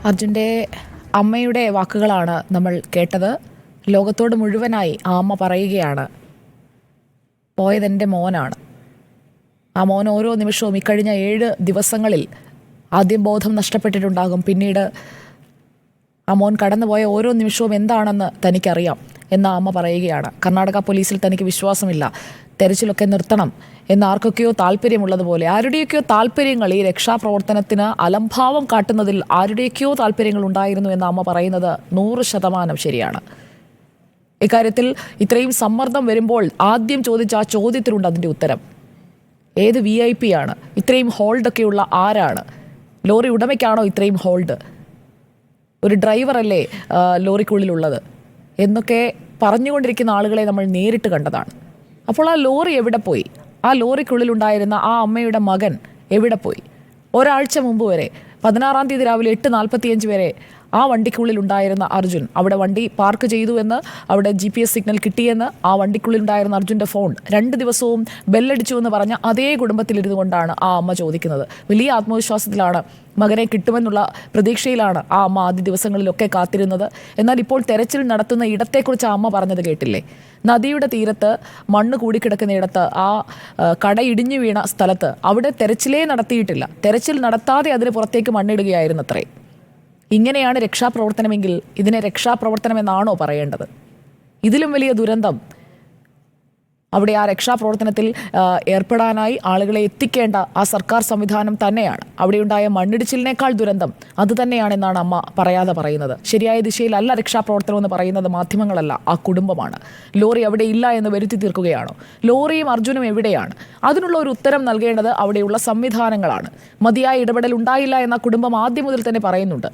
അർജുൻ്റെ അമ്മയുടെ വാക്കുകളാണ് നമ്മൾ കേട്ടത്. ലോകത്തോട് മുഴുവനായി ആ അമ്മ പറയുകയാണ്, പോയതെൻ്റെ മോനാണ്. ആ മോൻ ഓരോ നിമിഷവും ഇക്കഴിഞ്ഞ 7 ദിവസങ്ങളിൽ ആദ്യം ബോധം നഷ്ടപ്പെട്ടിട്ടുണ്ടാകും. പിന്നീട് ആ മോൻ കടന്നുപോയ ഓരോ നിമിഷവും എന്താണെന്ന് തനിക്കറിയാം എന്ന അമ്മ പറയുകയാണ്. കർണാടക പോലീസിൽ തനിക്ക് വിശ്വാസമില്ല, തെരച്ചിലൊക്കെ നിർത്തണം എന്ന് ആർക്കൊക്കെയോ താല്പര്യമുള്ളതുപോലെ ആരുടെയൊക്കെയോ താല്പര്യങ്ങൾ ഈ രക്ഷാപ്രവർത്തനത്തിന് അലംഭാവം കാട്ടുന്നതിൽ ആരുടെയൊക്കെയോ താല്പര്യങ്ങൾ ഉണ്ടായിരുന്നു എന്ന അമ്മ പറയുന്നത് 100% ശരിയാണ്. ഇക്കാര്യത്തിൽ ഇത്രയും സമ്മർദ്ദം വരുമ്പോൾ ആദ്യം ചോദിച്ച ആ ചോദ്യത്തിലുണ്ട് അതിൻ്റെ ഉത്തരം. ഏത് VIP ആണ്? ഇത്രയും ഹോൾഡൊക്കെയുള്ള ആരാണ്? ലോറി ഉടമയ്ക്കാണോ ഇത്രയും ഹോൾഡ്? ഒരു ഡ്രൈവറല്ലേ ലോറിക്കുള്ളിലുള്ളത് എന്നൊക്കെ പറഞ്ഞുകൊണ്ടിരിക്കുന്ന ആളുകളെ നമ്മൾ നേരിട്ട് കണ്ടതാണ്. അപ്പോൾ ആ ലോറി എവിടെ പോയി? ആ ലോറിക്കുള്ളിലുണ്ടായിരുന്ന ആ അമ്മയുടെ മകൻ എവിടെ പോയി? ഒരാഴ്ച മുമ്പ് വരെ 16-ാം തീയതി രാവിലെ 8:45 വരെ ആ വണ്ടിക്കുള്ളിൽ ഉണ്ടായിരുന്ന അർജുൻ, അവിടെ വണ്ടി പാർക്ക് ചെയ്തു എന്ന്, അവിടെ GPS സിഗ്നൽ കിട്ടിയെന്ന്, ആ വണ്ടിക്കുള്ളിൽ ഉണ്ടായിരുന്ന അർജുൻ്റെ ഫോൺ 2 ദിവസവും ബെല്ലടിച്ചു എന്ന് പറഞ്ഞ അതേ കുടുംബത്തിലിരുന്നു കൊണ്ടാണ് ആ അമ്മ ചോദിക്കുന്നത്. വലിയ ആത്മവിശ്വാസത്തിലാണ്, മകനെ കിട്ടുമെന്നുള്ള പ്രതീക്ഷയിലാണ് ആ അമ്മ ആദ്യ ദിവസങ്ങളിലൊക്കെ കാത്തിരുന്നത്. എന്നാൽ ഇപ്പോൾ തെരച്ചിൽ നടത്തുന്ന ഇടത്തെക്കുറിച്ച് ആ അമ്മ പറഞ്ഞത് കേട്ടില്ലേ? നദിയുടെ തീരത്ത് മണ്ണ് കൂടിക്കിടക്കുന്നിടത്ത്, ആ കട ഇടിഞ്ഞു വീണ സ്ഥലത്ത് അവിടെ തെരച്ചിലേ നടത്തിയിട്ടില്ല. തെരച്ചിൽ നടത്താതെ അതിന് പുറത്തേക്ക് മണ്ണിടുകയായിരുന്നത്രേ. ഇങ്ങനെയാണ് രക്ഷാപ്രവർത്തനമെങ്കിൽ ഇതിനെ രക്ഷാപ്രവർത്തനമെന്നാണോ പറയേണ്ടത്? ഇതിലും വലിയ ദുരന്തം അവിടെ ആ രക്ഷാപ്രവർത്തനത്തിൽ ഏർപ്പെടാനായി ആളുകളെ എത്തിക്കേണ്ട ആ സർക്കാർ സംവിധാനം തന്നെയാണ്. അവിടെയുണ്ടായ മണ്ണിടിച്ചിലിനേക്കാൾ ദുരന്തം അത് തന്നെയാണെന്നാണ് അമ്മ പറയാതെ പറയുന്നത്. ശരിയായ ദിശയിലല്ല രക്ഷാപ്രവർത്തനം എന്ന് പറയുന്നത് മാധ്യമങ്ങളല്ല, ആ കുടുംബമാണ്. ലോറി അവിടെ ഇല്ല എന്ന് വരുത്തി തീർക്കുകയാണോ? ലോറിയും അർജുനും എവിടെയാണ്? അതിനുള്ള ഒരു ഉത്തരം നൽകേണ്ടത് അവിടെയുള്ള സംവിധാനങ്ങളാണ്. മതിയായ ഇടപെടൽ ഉണ്ടായില്ല എന്ന കുടുംബം ആദ്യം മുതൽ തന്നെ പറയുന്നുണ്ട്.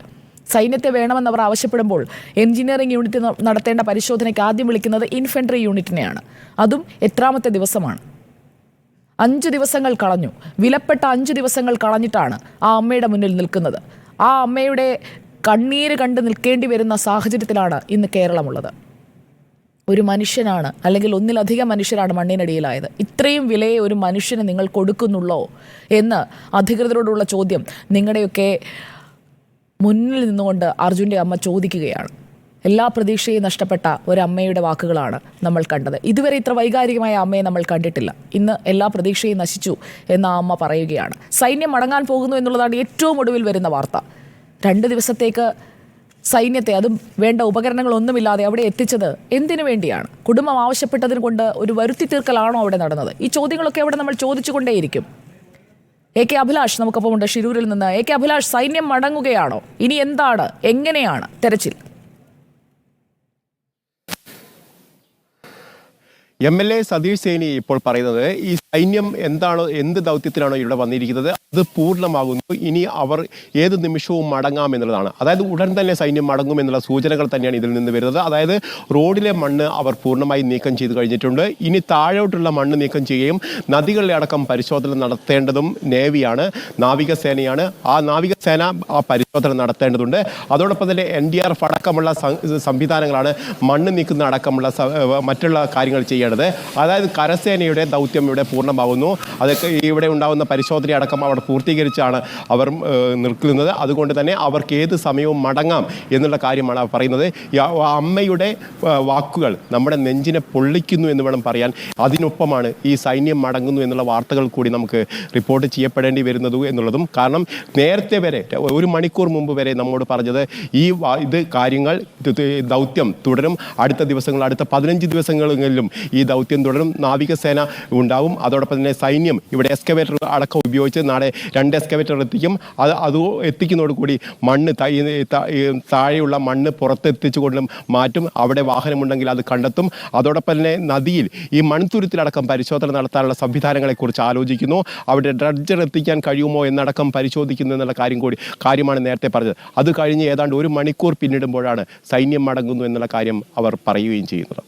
സൈന്യത്തെ വേണമെന്നവർ ആവശ്യപ്പെടുമ്പോൾ എഞ്ചിനീയറിംഗ് യൂണിറ്റ് നടത്തേണ്ട പരിശോധനയ്ക്ക് ആദ്യം വിളിക്കുന്നത് ഇൻഫൻട്രി യൂണിറ്റിനെയാണ്. അതും എത്രാമത്തെ ദിവസമാണ്? 5 ദിവസങ്ങൾ കളഞ്ഞു. വിലപ്പെട്ട 5 ദിവസങ്ങൾ കളഞ്ഞിട്ടാണ് ആ അമ്മയുടെ മുന്നിൽ നിൽക്കുന്നത്. ആ അമ്മയുടെ കണ്ണീര് കണ്ട് നിൽക്കേണ്ടി വരുന്ന സാഹചര്യത്തിലാണ് ഇന്ന് കേരളമുള്ളത്. ഒരു മനുഷ്യനാണ്, അല്ലെങ്കിൽ ഒന്നിലധികം മനുഷ്യരാണ് മണ്ണിനടിയിലായത്. ഇത്രയും വിലയെ ഒരു മനുഷ്യന് നിങ്ങൾ കൊടുക്കുന്നുള്ളോ എന്ന് അധികൃതരോടുള്ള ചോദ്യം നിങ്ങളുടെയൊക്കെ മുന്നിൽ നിന്നുകൊണ്ട് അർജുൻ്റെ അമ്മ ചോദിക്കുകയാണ്. എല്ലാ പ്രതീക്ഷയും നഷ്ടപ്പെട്ട ഒരമ്മയുടെ വാക്കുകളാണ് നമ്മൾ കണ്ടത്. ഇതുവരെ ഇത്ര വൈകാരികമായ അമ്മയെ നമ്മൾ കണ്ടിട്ടില്ല. ഇന്ന് എല്ലാ പ്രതീക്ഷയും നശിച്ചു എന്ന് ആ അമ്മ പറയുകയാണ്. സൈന്യം മടങ്ങാൻ പോകുന്നു എന്നുള്ളതാണ് ഏറ്റവും ഒടുവിൽ വരുന്ന വാർത്ത. 2 ദിവസത്തേക്ക് സൈന്യത്തെ, അതും വേണ്ട ഉപകരണങ്ങളൊന്നുമില്ലാതെ അവിടെ എത്തിച്ചത് എന്തിനു വേണ്ടിയാണ്? കുടുംബം ആവശ്യപ്പെട്ടതിന് കൊണ്ട് ഒരു വരുത്തി തീർക്കലാണോ അവിടെ നടന്നത്? ഈ ചോദ്യങ്ങളൊക്കെ അവിടെ നമ്മൾ ചോദിച്ചുകൊണ്ടേയിരിക്കും. AK അഭിലാഷ് നമുക്കൊപ്പം ഉണ്ട് ഷിരൂരിൽ നിന്ന്. AK അഭിലാഷ്, സൈന്യം മടങ്ങുകയാണോ? ഇനി എന്താണ്, എങ്ങനെയാണ് തെരച്ചിൽ? MLA സതീഷ് സേനി ഇപ്പോൾ പറയുന്നത്, ഈ സൈന്യം എന്താണോ, എന്ത് ദൗത്യത്തിലാണോ ഇവിടെ വന്നിരിക്കുന്നത് അത് പൂർണ്ണമാകുന്നു. ഇനി അവർ ഏത് നിമിഷവും മടങ്ങാം എന്നുള്ളതാണ്. അതായത് ഉടൻ തന്നെ സൈന്യം മടങ്ങും എന്നുള്ള സൂചനകൾ തന്നെയാണ് ഇതിൽ നിന്ന് വരുന്നത്. അതായത് റോഡിലെ മണ്ണ് അവർ പൂർണ്ണമായി നീക്കം ചെയ്ത് കഴിഞ്ഞിട്ടുണ്ട്. ഇനി താഴോട്ടുള്ള മണ്ണ് നീക്കം ചെയ്യുകയും നദികളിലെ അടക്കം പരിശോധന നടത്തേണ്ടതും നേവിയാണ്, നാവികസേനയാണ്. ആ നാവികസേന ആ പരിശോധന നടത്തേണ്ടതുണ്ട്. അതോടൊപ്പം തന്നെ NDRF അടക്കമുള്ള സംവിധാനങ്ങളാണ് മണ്ണ് നീക്കുന്ന അടക്കമുള്ള മറ്റുള്ള കാര്യങ്ങൾ ചെയ്യുന്നത്. അതായത് കരസേനയുടെ ദൗത്യം ഇവിടെ പൂർണ്ണമാകുന്നു. അതൊക്കെ ഇവിടെ ഉണ്ടാകുന്ന പരിശോധന അടക്കം അവർ പൂർത്തീകരിച്ചാണ് അവർ നിൽക്കുന്നത്. അതുകൊണ്ട് തന്നെ അവർക്ക് ഏത് സമയവും മടങ്ങാം എന്നുള്ള കാര്യമാണ് അവർ പറയുന്നത്. അമ്മയുടെ വാക്കുകൾ നമ്മുടെ നെഞ്ചിനെ പൊള്ളിക്കുന്നു എന്ന് വേണം പറയാൻ. അതിനൊപ്പമാണ് ഈ സൈന്യം മടങ്ങുന്നു എന്നുള്ള വാർത്തകൾ കൂടി നമുക്ക് റിപ്പോർട്ട് ചെയ്യപ്പെടേണ്ടി വരുന്നത് എന്നുള്ളതും. കാരണം നേരത്തെ വരെ 1 മണിക്കൂർ മുമ്പ് വരെ നമ്മോട് പറഞ്ഞത് ഇത് കാര്യങ്ങൾ ദൗത്യം തുടരും, അടുത്ത ദിവസങ്ങൾ, അടുത്ത 15 ദിവസങ്ങളിലും ഈ ദൗത്യം തുടരും, നാവികസേന ഉണ്ടാവും, അതോടൊപ്പം തന്നെ സൈന്യം ഇവിടെ എക്സ്കവേറ്റർ അടക്കം ഉപയോഗിച്ച് നാളെ 2 എക്സ്കവേറ്റർ എത്തിക്കും. അത് എത്തിക്കുന്നതോടുകൂടി മണ്ണ് താഴെയുള്ള മണ്ണ് പുറത്തെത്തിച്ചുകൊണ്ടും മാറ്റും. അവിടെ വാഹനമുണ്ടെങ്കിൽ അത് കണ്ടെത്തും. അതോടൊപ്പം തന്നെ നദിയിൽ ഈ മൺതുരുത്തിലടക്കം പരിശോധന നടത്താനുള്ള സംവിധാനങ്ങളെക്കുറിച്ച് ആലോചിക്കുന്നു. അവിടെ ഡ്രഡ്ജർ എത്തിക്കാൻ കഴിയുമോ എന്നടക്കം പരിശോധിക്കുന്നു എന്നുള്ള കാര്യമാണ് നേരത്തെ പറഞ്ഞത്. അത് കഴിഞ്ഞ് ഏതാണ്ട് 1 മണിക്കൂർ പിന്നിടുമ്പോഴാണ് സൈന്യം മടങ്ങുന്നു എന്നുള്ള കാര്യം അവർ പറയുകയും ചെയ്യുന്നത്.